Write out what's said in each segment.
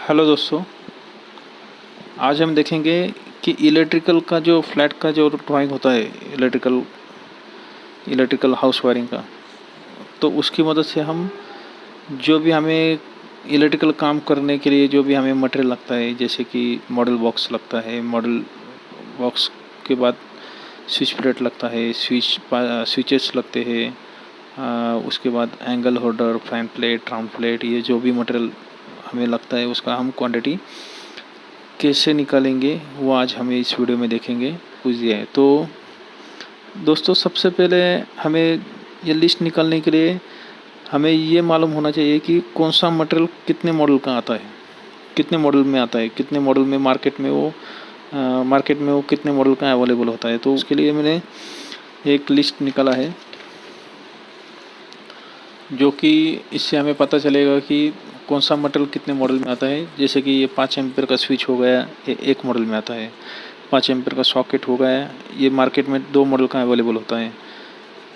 Hello दोस्तों, आज हम देखेंगे कि इलेक्ट्रिकल का जो फ्लैट का जो ड्राइंग होता है, इलेक्ट्रिकल हाउस वायरिंग का, तो उसकी मदद से हम जो भी हमें इलेक्ट्रिकल काम करने के लिए जो भी हमें मटेरियल लगता है, जैसे कि मॉडल बॉक्स लगता है, मॉडल बॉक्स के बाद स्विच प्लेट लगता है, स्विचेस लगते हैं, उसके बाद angle holder, fan plate, round plate, ये जो भी मटेरियल हमें लगता है उसका हम क्वांटिटी कैसे निकालेंगे वो आज हमें इस वीडियो में देखेंगे। पूछिए तो दोस्तों, सबसे पहले हमें ये लिस्ट निकालने के लिए हमें ये मालूम होना चाहिए कि कौन सा मटेरियल कितने मॉडल का आता है, कितने मॉडल में आता है, कितने मॉडल में मार्केट में वो कितने मॉडल का अवेलेबल होता है। तो उसके लिए मैंने एक लिस्ट निकाला है, जो कि इससे हमें पता चलेगा कि कौन सा मटेरियल कितने मॉडल में आता है। जैसे कि ये 5 एम्पीयर का स्विच हो गया, ये एक मॉडल में आता है। 5 एम्पीयर का सॉकेट हो गया, ये मार्केट में 2 मॉडल का अवेलेबल होता है।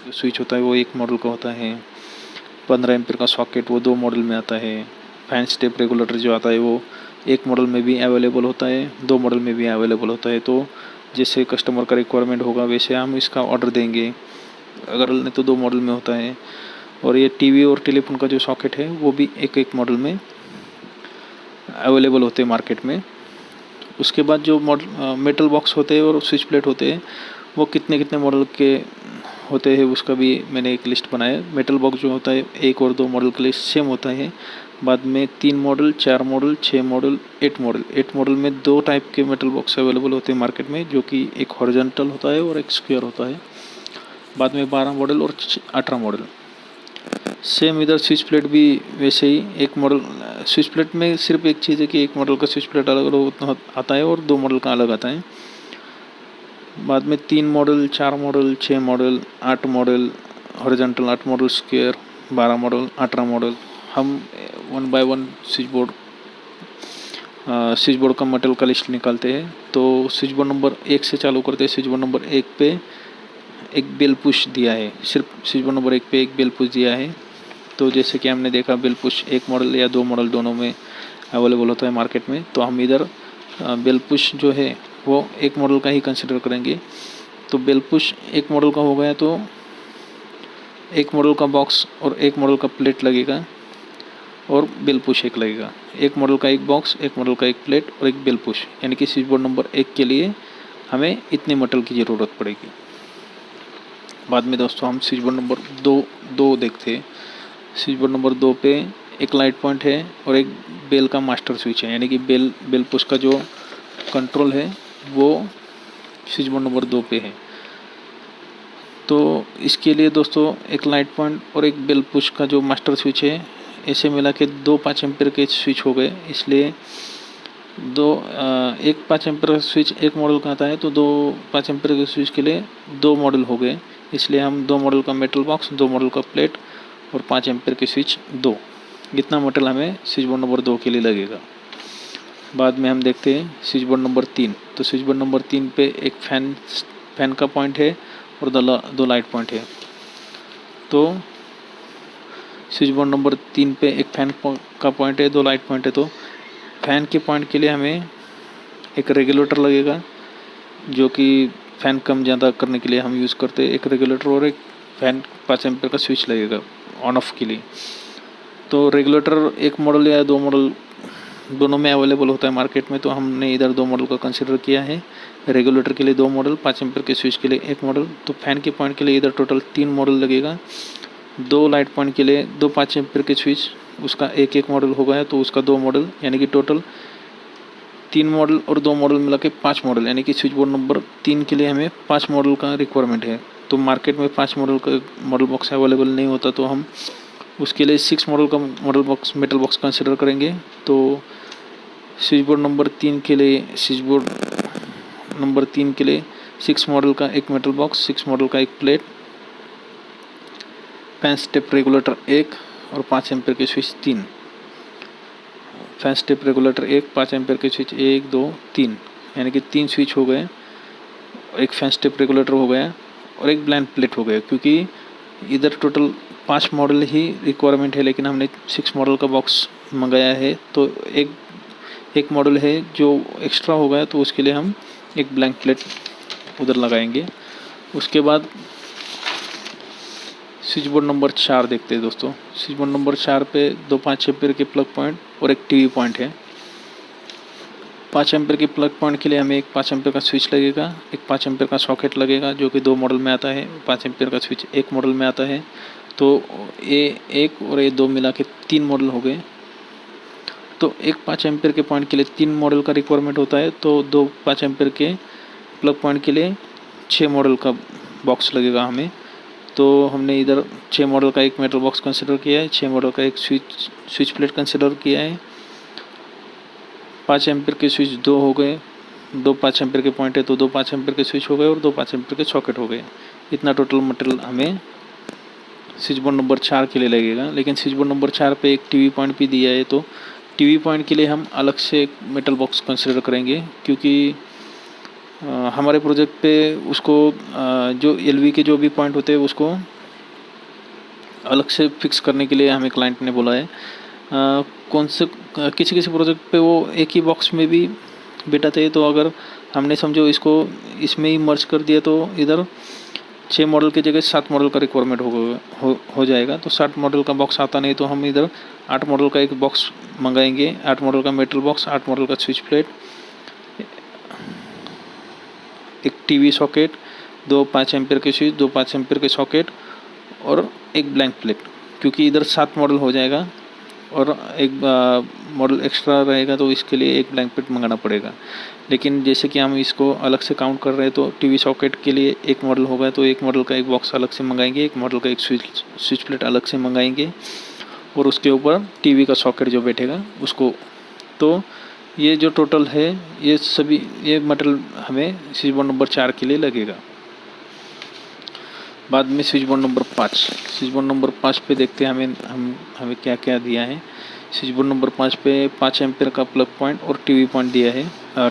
जो स्विच होता है वो 1 मॉडल का होता है। 15 एम्पीयर का सॉकेट वो 2 मॉडल में आता है। फैन स्टेप रेगुलेटर जो आता है वो 1 मॉडल में भी अवेलेबल होता है, 2 मॉडल में भी अवेलेबल होता है। तो जैसे कस्टमर का रिक्वायरमेंट होगा वैसे हम इसका ऑर्डर देंगे। अगर नहीं तो 2 मॉडल में होता है। और ये टीवी और टेलीफोन का जो सॉकेट है वो भी एक एक मॉडल में अवेलेबल होते हैं मार्केट में। उसके बाद जो मेटल बॉक्स होते हैं और स्विच प्लेट होते हैं वो कितने कितने मॉडल के होते हैं उसका भी मैंने एक लिस्ट बनाया। मेटल बॉक्स जो होता है 1 और 2 मॉडल के लिए सेम होता है। बाद में 3 model, 4 model, 6 model, 8 model. 8 model में 2 टाइप के मेटल बॉक्स अवेलेबल होते हैं मार्केट में, जो कि एक हॉरिजॉन्टल होता है और एक स्क्वायर होता है। बाद में 12 मॉडल और 18 मॉडल। सेम इधर स्विच प्लेट भी वैसे ही, एक मॉडल स्विच प्लेट में सिर्फ एक चीज़ है कि एक मॉडल का स्विच प्लेट अलग अलग आता है और 2 मॉडल का अलग आता है। बाद में 3 model, 4 model, 6 model, 8 model horizontal, 8 model square, 12 model, 18 model. हम 1 बाय 1 स्विच बोर्ड का मटेरियल का लिस्ट निकालते हैं। तो स्विच बोर्ड नंबर 1 से चालू करते हैं। स्विच बोर्ड नंबर 1 पे एक बेल पुश दिया है, सिर्फ स्विच बोर्ड नंबर 1 पे एक बेल पुश दिया है। तो जैसे कि हमने देखा बेल पुश 1 मॉडल या 2 मॉडल दोनों में अवेलेबल होता है मार्केट में। तो हम इधर बेल पुश जो है वो 1 मॉडल का ही कंसिडर करेंगे। तो बेल पुश 1 मॉडल का हो गया तो 1 मॉडल का बॉक्स और 1 मॉडल का प्लेट लगेगा और बेल पुश 1 लगेगा। 1 मॉडल का 1 बॉक्स, 1 मॉडल का 1 प्लेट और 1 बेल पुश, यानी कि स्विच बोर्ड नंबर 1 के लिए हमें इतने मटेरियल की ज़रूरत पड़ेगी। बाद में दोस्तों हम स्विच बोर्ड नंबर 2 देखते हैं। स्विच बोर्ड नंबर 2 पे एक लाइट पॉइंट है और एक बेल का मास्टर स्विच है, यानी कि बेल पुश का जो कंट्रोल है वो स्विच बोर्ड नंबर 2 पे है। तो इसके लिए दोस्तों एक लाइट पॉइंट और एक बेल पुश का जो मास्टर स्विच है, ऐसे मिला के 2 5 एम्पीयर के स्विच हो गए। इसलिए एक 5 एम्पीयर का स्विच 1 मॉडल का आता है, तो 2 5 एम्पीयर के स्विच के लिए 2 मॉडल हो गए। इसलिए हम 2 मॉडल का मेटल बॉक्स, 2 मॉडल का प्लेट और 5 एम्पीयर के स्विच 2, इतना मटेरियल हमें स्विच बोर्ड नंबर 2 के लिए लगेगा। बाद में हम देखते हैं स्विच बोर्ड नंबर 3। तो स्विच बोर्ड नंबर 3 पे एक फैन का पॉइंट है और 2 लाइट पॉइंट है। तो स्विच बोर्ड नंबर 3 पे एक फैन का पॉइंट है, 2 लाइट पॉइंट है। तो फैन के पॉइंट के लिए हमें एक रेगुलेटर लगेगा, जो कि फ़ैन कम ज़्यादा करने के लिए हम यूज़ करते हैं। एक रेगुलेटर और एक फैन 5 एम्पीयर का स्विच लगेगा ऑन ऑफ के लिए। तो रेगुलेटर 1 मॉडल या 2 मॉडल दोनों में अवेलेबल होता है मार्केट में, तो हमने इधर 2 मॉडल का कंसिडर किया है। रेगुलेटर के लिए 2 मॉडल, 5 एम्पीयर के स्विच के लिए 1 मॉडल। तो फैन के पॉइंट के लिए इधर टोटल 3 मॉडल लगेगा। 2 लाइट पॉइंट के लिए 2 5 एम्पीयर के स्विच, उसका 1 मॉडल हो गया, तो उसका 2 मॉडल, यानी कि टोटल 3 मॉडल और 2 मॉडल मिला के 5 मॉडल, यानी कि स्विच बोर्ड नंबर 3 के लिए हमें 5 मॉडल का रिक्वायरमेंट है। तो मार्केट में 5 मॉडल का मॉडल बॉक्स अवेलेबल नहीं होता, तो हम उसके लिए 6 मॉडल का मेटल बॉक्स कंसिडर करेंगे। तो स्विच बोर्ड नंबर 3 के लिए 6 मॉडल का एक मेटल बॉक्स, 6 मॉडल का एक प्लेट, फैन स्टेप रेगुलेटर 1 और 5 एम्पीयर के switch 3। Fan step regulator 1, 5 ampere के स्विच 1 2 3, यानी कि 3 स्विच हो गए। एक फैन स्टेप रेगुलेटर हो गया और एक ब्लाइंड प्लेट हो गया, क्योंकि इधर टोटल 5 मॉडल ही रिक्वायरमेंट है, लेकिन हमने 6 मॉडल का बॉक्स मंगाया है। तो एक एक मॉडल है जो एक्स्ट्रा हो गया, तो उसके लिए हम एक ब्लैंक प्लेट उधर लगाएंगे। उसके बाद स्विच बोर्ड नंबर 4 देखते हैं दोस्तों। स्विच बोर्ड नंबर 4 पे दो 5 एम्पीयर के प्लग पॉइंट और एक टीवी पॉइंट है। 5 एम्पीयर के प्लग पॉइंट के लिए हमें एक 5 एम्पीयर का स्विच लगेगा, एक 5 एम्पीयर का सॉकेट लगेगा जो कि 2 मॉडल में आता है। 5 एम्पीयर का स्विच एक मॉडल में आता है, तो ये एक और ये 2 मिला के 3 मॉडल हो गए। तो एक 5 एम्पीयर के पॉइंट के लिए 3 मॉडल का रिक्वायरमेंट होता है, तो दो 5 एम्पीयर के प्लग पॉइंट के लिए 6 मॉडल का बॉक्स लगेगा हमें। तो हमने इधर 6 मॉडल का एक मेटल बॉक्स कंसिडर किया है, 6 मॉडल का एक स्विच प्लेट कंसिडर किया है। 5 एम्पीयर के स्विच 2 हो गए, दो 5 एम्पीयर के पॉइंट है तो दो 5 एम्पीयर के स्विच हो गए और दो 5 एम्पीयर के सॉकेट हो गए। इतना टोटल मटेरियल हमें स्विच बोर्ड नंबर 4 के लिए लगेगा। लेकिन स्विच बोर्ड नंबर 4 पे एक टीवी पॉइंट भी दिया है, तो टीवी पॉइंट के लिए हम अलग से एक मेटल बॉक्स कंसिडर करेंगे, क्योंकि हमारे प्रोजेक्ट पे उसको जो एलवी के जो भी पॉइंट होते हैं उसको अलग से फिक्स करने के लिए हमें क्लाइंट ने बोला है। कौन से किसी किसी प्रोजेक्ट पे वो एक ही बॉक्स में भी बिठाते हैं, तो अगर हमने समझो इसको इसमें ही मर्ज कर दिया तो इधर 6 मॉडल की जगह 7 मॉडल का रिक्वायरमेंट हो जाएगा। तो 7 मॉडल का बॉक्स आता नहीं, तो हम इधर 8 मॉडल का एक बॉक्स मंगाएंगे। 8 मॉडल का मेटल बॉक्स, 8 मॉडल का स्विच प्लेट, एक टीवी सॉकेट, दो 5 एम्पीयर के स्विच, दो 5 एम्पीयर के सॉकेट और एक ब्लैंक प्लेट, क्योंकि इधर 7 मॉडल हो जाएगा और एक मॉडल एक्स्ट्रा रहेगा, तो इसके लिए एक ब्लैंक प्लेट मंगाना पड़ेगा। लेकिन जैसे कि हम इसको अलग से काउंट कर रहे हैं, तो टीवी सॉकेट के लिए एक मॉडल होगा, तो एक मॉडल का एक बॉक्स अलग से मंगाएंगे, एक मॉडल का एक स्विच प्लेट अलग से मंगाएंगे और उसके ऊपर टीवी का सॉकेट जो बैठेगा उसको। तो ये जो टोटल है ये मटेरियल हमें स्विच बोर्ड नंबर 4 के लिए लगेगा। बाद में switch board number 5, switch board number 5 पे देखते हैं हमें क्या क्या दिया है। स्विच बोर्ड नंबर 5 पे 5 एम्पीयर का प्लग पॉइंट और टीवी पॉइंट दिया है,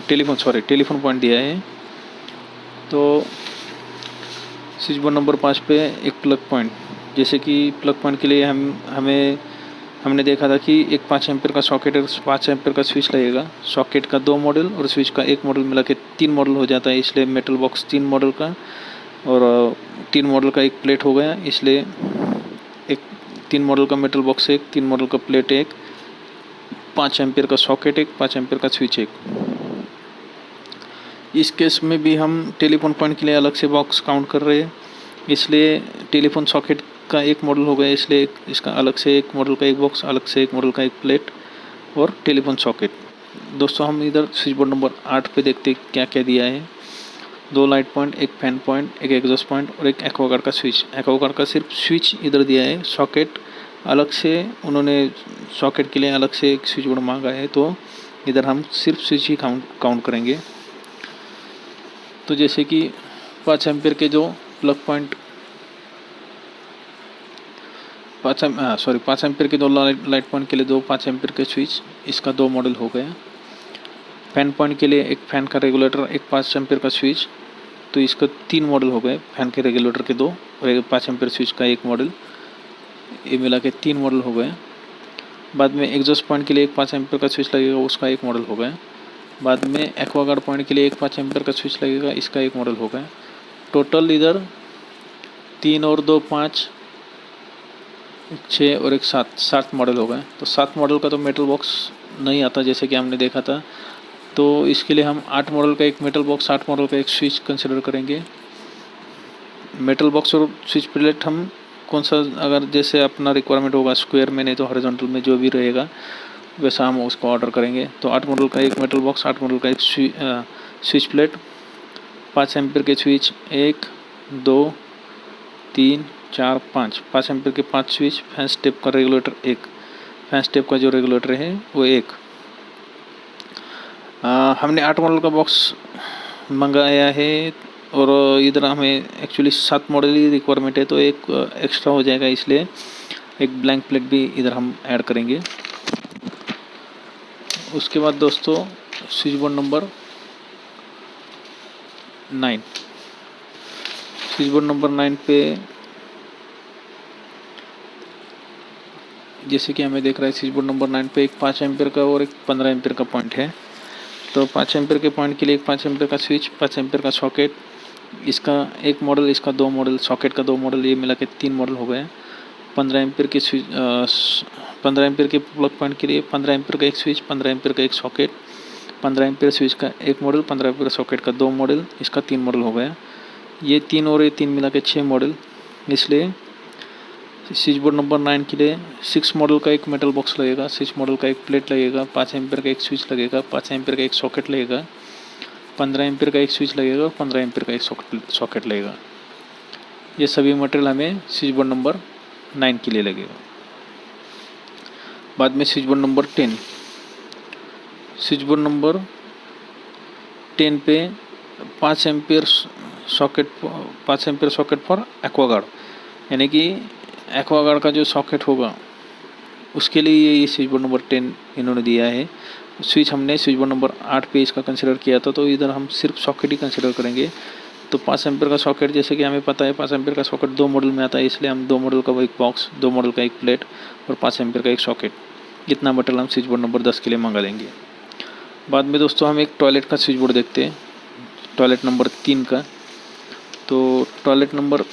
टेलीफोन पॉइंट दिया है। तो स्विच बोर्ड नंबर 5 पे एक प्लग पॉइंट, जैसे कि प्लग पॉइंट के लिए हमने देखा था कि एक 5 एम्पीयर का सॉकेट और 5 एम्पीयर का स्विच लगेगा। सॉकेट का 2 मॉडल और स्विच का 1 मॉडल मिला के 3 मॉडल हो जाता है, इसलिए मेटल बॉक्स 3 मॉडल का और 3 मॉडल का एक प्लेट हो गया, इसलिए एक 3 मॉडल का मेटल बॉक्स एक, 3 मॉडल का प्लेट एक, 5 एम्पीयर का सॉकेट एक, 5 एम्पीयर का स्विच एक। इस केस में भी हम टेलीफोन पॉइंट के लिए अलग से बॉक्स काउंट कर रहे हैं, इसलिए टेलीफोन सॉकेट का एक मॉडल हो गया, इसलिए इसका अलग से एक मॉडल का एक बॉक्स, अलग से एक मॉडल का एक प्लेट और टेलीफोन सॉकेट। दोस्तों हम इधर स्विच बोर्ड नंबर 8 पे देखते क्या क्या दिया है। 2 लाइट पॉइंट, एक फैन पॉइंट, एक एग्जॉस्ट पॉइंट और एक एक्वागार्ड का स्विच। एक्वागार्ड का सिर्फ स्विच इधर दिया है, सॉकेट अलग से उन्होंने सॉकेट के लिए अलग से एक स्विच बोर्ड मांगा है, तो इधर हम सिर्फ स्विच ही काउंट करेंगे। तो जैसे कि 5 एम्पीयर के जो प्लग पॉइंट 5 एम्पीयर के 2 लाइट पॉइंट के लिए 2 5 एम्पीयर के स्विच, इसका 2 मॉडल हो गया। फैन पॉइंट के लिए एक फैन का रेगुलेटर, एक 5 एम्पीयर का स्विच, तो इसका 3 मॉडल हो गए। फैन के रेगुलेटर के 2 और एक 5 एम्पीयर स्विच का 1 मॉडल, ये मिला के 3 मॉडल हो गए। बाद में एग्जॉस्ट पॉइंट के लिए एक 5 एम्पीयर का स्विच लगेगा, उसका 1 मॉडल हो गया। बाद में एक्वागार्ड पॉइंट के लिए एक 5 एम्पीयर का स्विच लगेगा, इसका 1 मॉडल हो गया। टोटल इधर 3 और 2 5, 6 और एक 7 मॉडल हो गए। तो 7 मॉडल का तो मेटल बॉक्स नहीं आता जैसे कि हमने देखा था, तो इसके लिए हम 8 मॉडल का एक मेटल बॉक्स, 8 मॉडल का एक स्विच कंसिडर करेंगे। मेटल बॉक्स और स्विच प्लेट हम कौन सा, अगर जैसे अपना रिक्वायरमेंट होगा स्क्वायर में, नहीं तो हॉरिजॉन्टल में, जो भी रहेगा वैसा हम उसको ऑर्डर करेंगे। तो 8 मॉडल का एक मेटल बॉक्स, 8 मॉडल का एक स्विच प्लेट, 5 एम्पीयर के स्विच 1 2 3 4 5, 5 एम्पीयर के 5 स्विच, फैन स्टेप का रेगुलेटर 1, फैन स्टेप का जो रेगुलेटर है वो 1। हमने 8 मॉडल का बॉक्स मंगाया है और इधर हमें एक्चुअली 7 मॉडल ही रिक्वायरमेंट है, तो एक एक्स्ट्रा हो जाएगा, इसलिए एक ब्लैंक प्लेट भी इधर हम ऐड करेंगे। उसके बाद दोस्तों switch board number 9, switch board number 9 पे जैसे कि हमें देख रहा है स्विच बोर्ड नंबर 9 पे एक 5 एम्पियर का और एक 15 एम्पियर का पॉइंट है। तो 5 एम्पियर के पॉइंट के लिए एक 5 एम्पियर का स्विच, 5 एम्पियर का सॉकेट, इसका एक मॉडल, इसका 2 मॉडल, सॉकेट का 2 मॉडल, ये मिला के 3 मॉडल हो गए। 15 एम्पियर के स्विच 15 एम्पियर के प्लग पॉइंट के लिए 15 एम्पियर का एक स्विच, 15 एम्पियर का एक सॉकेट, 15 एम्पियर स्विच का एक मॉडल, 15 एम्पियर सॉकेट का 2 मॉडल, इसका 3 मॉडल हो गया। ये 3 और ये 3 मिला के 6 मॉडल। इसलिए स्विच बोर्ड नंबर 9 के लिए 6 मॉडल का एक मेटल बॉक्स लगेगा, 6 मॉडल का एक प्लेट लगेगा, 5 एम्पियर का एक स्विच लगेगा, 5 एम्पियर का एक सॉकेट लगेगा, 15 एम्पियर का एक स्विच लगेगा और 15 एम्पियर का एक सॉकेट लगेगा। ये सभी मटेरियल हमें स्विच बोर्ड नंबर 9 के लिए लगेगा। बाद में switch board number 10, switch board number 10 पे 5 ampere socket, 5 ampere socket for Aquaguard, यानी कि एक्वागार्ड का जो सॉकेट होगा उसके लिए ये स्विच बोर्ड नंबर 10 इन्होंने दिया है। स्विच हमने स्विच बोर्ड नंबर 8 पे इसका कंसिडर किया था, तो इधर हम सिर्फ सॉकेट ही कंसिडर करेंगे। तो 5 एम्पियर का सॉकेट, जैसे कि हमें पता है 5 एम्पियर का सॉकेट 2 मॉडल में आता है, इसलिए हम 2 मॉडल का एक बॉक्स, 2 मॉडल का एक प्लेट और 5 एम्पियर का एक सॉकेट, इतना मटेरियल हम स्विच बोर्ड नंबर 10 के लिए मंगा लेंगे। बाद में दोस्तों हम एक टॉयलेट का स्विच बोर्ड देखते हैं, टॉयलेट नंबर 3 का। तो टॉयलेट नंबर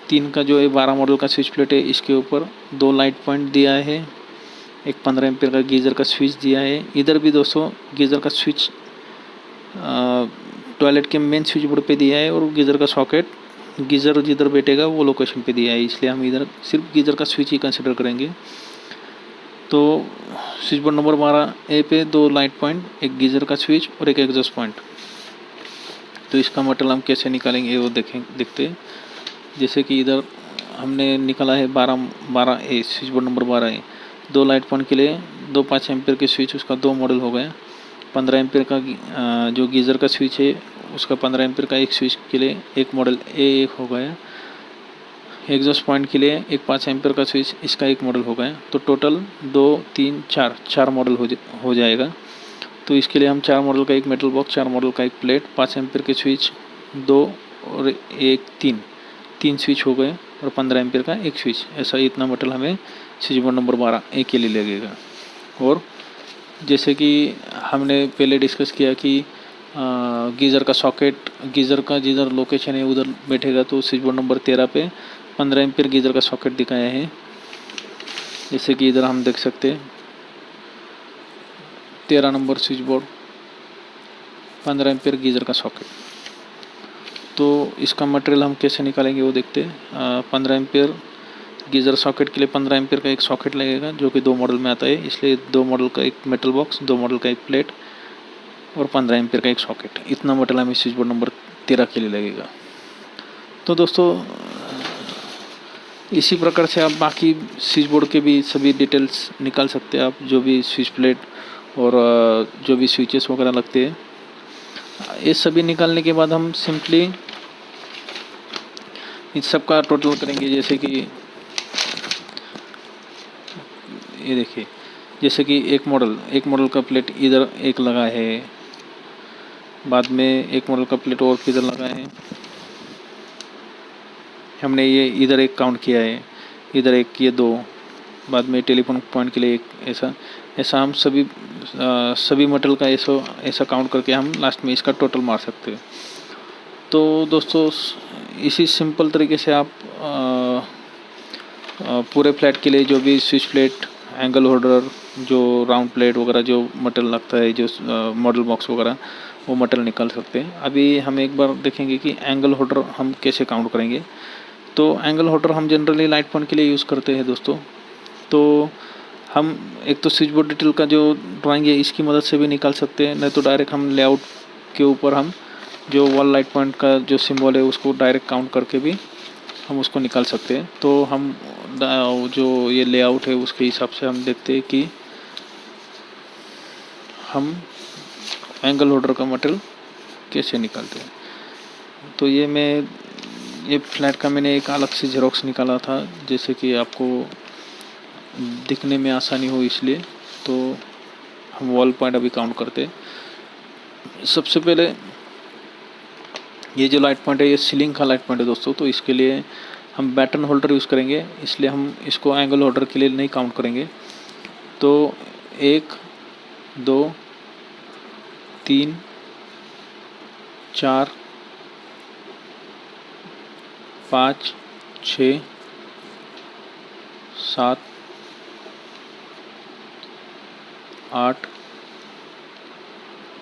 3 का जो है 12 मॉडल का स्विच प्लेट है, इसके ऊपर 2 लाइट पॉइंट दिया है, एक 15 एम्पियर का गीज़र का स्विच दिया है। इधर भी दोस्तों गीज़र का स्विच टॉयलेट के मेन स्विच बोर्ड पे दिया है और गीज़र का सॉकेट गीज़र जिधर बैठेगा वो लोकेशन पे दिया है, इसलिए हम इधर सिर्फ गीज़र का स्विच ही कंसिडर करेंगे। तो स्विच बोर्ड नंबर 12 ए पे 2 लाइट पॉइंट, एक गीज़र का स्विच और एक एग्जॉस्ट पॉइंट। तो इसका मटेरियल हम कैसे निकालेंगे वो देखते हैं। जैसे कि इधर हमने निकाला है 12 ए, स्विच बोर्ड नंबर 12 ए, 2 लाइट पॉइंट के लिए 2 5 एम्पियर के स्विच, उसका 2 मॉडल हो गए। 15 एम्पियर का जो गीज़र का स्विच है उसका 15 एम्पियर का एक स्विच के लिए एक मॉडल ए हो गया। एग्जॉस्ट पॉइंट के लिए एक 5 एम्पियर का स्विच, इसका एक मॉडल हो गया। तो टोटल 2 3 4 मॉडल हो जाएगा। तो इसके लिए हम 4 मॉडल का एक मेटल बॉक्स, 4 मॉडल का एक प्लेट, 5 एम्पियर के स्विच 2 और एक 3 स्विच हो गए और 15 एम्पियर का एक स्विच, ऐसा इतना मटेरियल हमें स्विच बोर्ड नंबर 12 ए के लिए लगेगा। और जैसे कि हमने पहले डिस्कस किया कि गीज़र का सॉकेट, गीज़र का जिधर लोकेशन है उधर बैठेगा, तो स्विच बोर्ड नंबर 13 पे 15 एम्पियर गीज़र का सॉकेट दिखाया है। जैसे कि इधर हम देख सकते हैं 13 number switch board, 15 ampere geyser का सॉकेट। तो इसका मटेरियल हम कैसे निकालेंगे वो देखते हैं। 15 एम्पियर गीज़र सॉकेट के लिए 15 एम्पियर का एक सॉकेट लगेगा, जो कि 2 मॉडल में आता है, इसलिए 2 मॉडल का एक मेटल बॉक्स, 2 मॉडल का एक प्लेट और 15 एम्पियर का एक सॉकेट, इतना मटेरियल हमें स्विच बोर्ड नंबर 13 के लिए लगेगा। तो दोस्तों इसी प्रकार से आप बाकी स्विच बोर्ड के भी सभी डिटेल्स निकाल सकते हैं आप, जो भी स्विच प्लेट और जो भी स्विचेस वगैरह लगते हैं, ये सभी निकालने के बाद हम सिंपली इस सब का टोटल करेंगे। जैसे कि ये देखिए, जैसे कि एक मॉडल का प्लेट इधर एक लगा है, बाद में एक मॉडल का प्लेट और किधर लगा है, हमने ये इधर एक काउंट किया है, इधर एक, ये 2, बाद में टेलीफोन पॉइंट के लिए एक, ऐसा हम सभी मटेरियल का ऐसा काउंट करके हम लास्ट में इसका टोटल मार सकते हैं। तो दोस्तों इसी सिंपल तरीके से आप पूरे फ्लैट के लिए जो भी स्विच प्लेट, एंगल होल्डर, जो राउंड प्लेट वगैरह जो मटेरियल लगता है, जो मॉडल बॉक्स वगैरह, वो मटेरियल निकाल सकते हैं। अभी हम एक बार देखेंगे कि एंगल होल्डर हम कैसे काउंट करेंगे। तो एंगल होल्डर हम जनरली लाइट पॉइंट के लिए यूज़ करते हैं दोस्तों। तो हम एक तो स्विच बोर्ड डिटेल का जो ड्राइंग है इसकी मदद से भी निकाल सकते हैं, नहीं तो डायरेक्ट हम लेआउट के ऊपर हम जो वॉल लाइट पॉइंट का जो सिंबल है उसको डायरेक्ट काउंट करके भी हम उसको निकाल सकते हैं। तो हम जो ये लेआउट है उसके हिसाब से हम देखते हैं कि हम एंगल होल्डर का मटेरियल कैसे निकालते हैं। तो ये फ्लैट का मैंने एक अलग से जेरोक्स निकाला था, जैसे कि आपको दिखने में आसानी हो इसलिए। तो हम वॉल पॉइंट अभी काउंट करते हैं। सबसे पहले ये जो लाइट पॉइंट है ये सीलिंग का लाइट पॉइंट है दोस्तों। तो इसके लिए हम बैटन होल्डर यूज़ करेंगे, इसलिए हम इसको एंगल होल्डर के लिए नहीं काउंट करेंगे। तो 1 2 3 4 5 6 7 8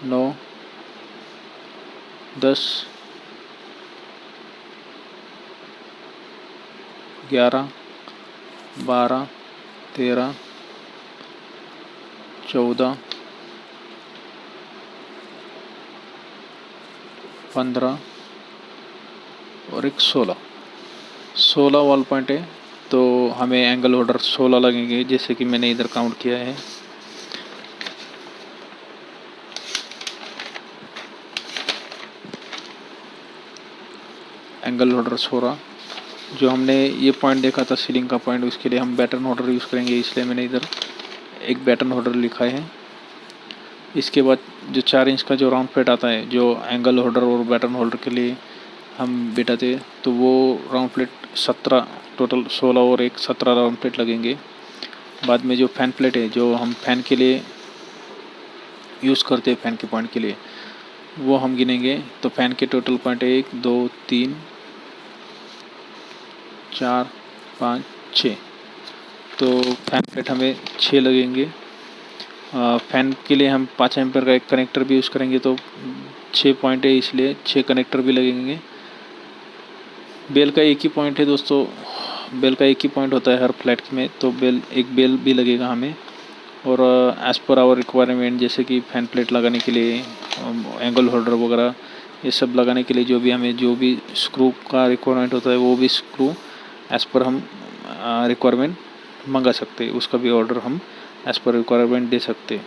9 10 11 12 13 14 15 और एक 16 वॉल पॉइंट है। तो हमें एंगल होल्डर 16 लगेंगे, जैसे कि मैंने इधर काउंट किया है। एंगल होल्डर 16, जो हमने ये पॉइंट देखा था सीलिंग का पॉइंट, उसके लिए हम बैटन होल्डर यूज़ करेंगे, इसलिए मैंने इधर एक बैटन होल्डर लिखा है। इसके बाद जो 4 इंच का जो राउंड प्लेट आता है, जो एंगल होल्डर और बैटन होल्डर के लिए हम बिठाते, तो वो राउंड प्लेट 17, टोटल 16 और एक 17 राउंड प्लेट लगेंगे। बाद में जो फैन प्लेट है, जो हम फैन के लिए यूज़ करते हैं, फैन के पॉइंट के लिए, वो हम गिनेंगे। तो फैन के टोटल पॉइंट है 1 2 3 4 5 6। तो फैन प्लेट हमें 6 लगेंगे। फैन के लिए हम 5 एम्पेयर का एक कनेक्टर भी यूज़ करेंगे, तो 6 पॉइंट है, इसलिए 6 कनेक्टर भी लगेंगे। बेल का एक ही पॉइंट है दोस्तों, बेल का एक ही पॉइंट होता है हर फ्लैट में, तो एक बेल भी लगेगा हमें। और एज़ पर आवर रिक्वायरमेंट, जैसे कि फैन प्लेट लगाने के लिए, एंगल होल्डर वगैरह ये सब लगाने के लिए जो भी स्क्रू का रिक्वायरमेंट होता है, वो भी स्क्रू एज़ पर हम रिक्वायरमेंट मंगा सकते हैं, उसका भी ऑर्डर हम एज़ पर रिक्वायरमेंट दे सकते हैं।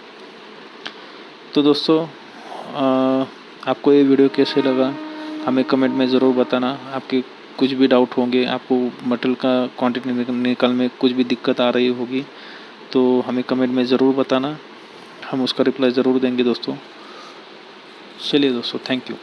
तो दोस्तों आपको ये वीडियो कैसे लगा हमें कमेंट में ज़रूर बताना। आपके कुछ भी डाउट होंगे, आपको मटेरियल का क्वांटिटी निकालने में कुछ भी दिक्कत आ रही होगी, तो हमें कमेंट में ज़रूर बताना, हम उसका रिप्लाई ज़रूर देंगे दोस्तों। चलिए दोस्तों, थैंक यू।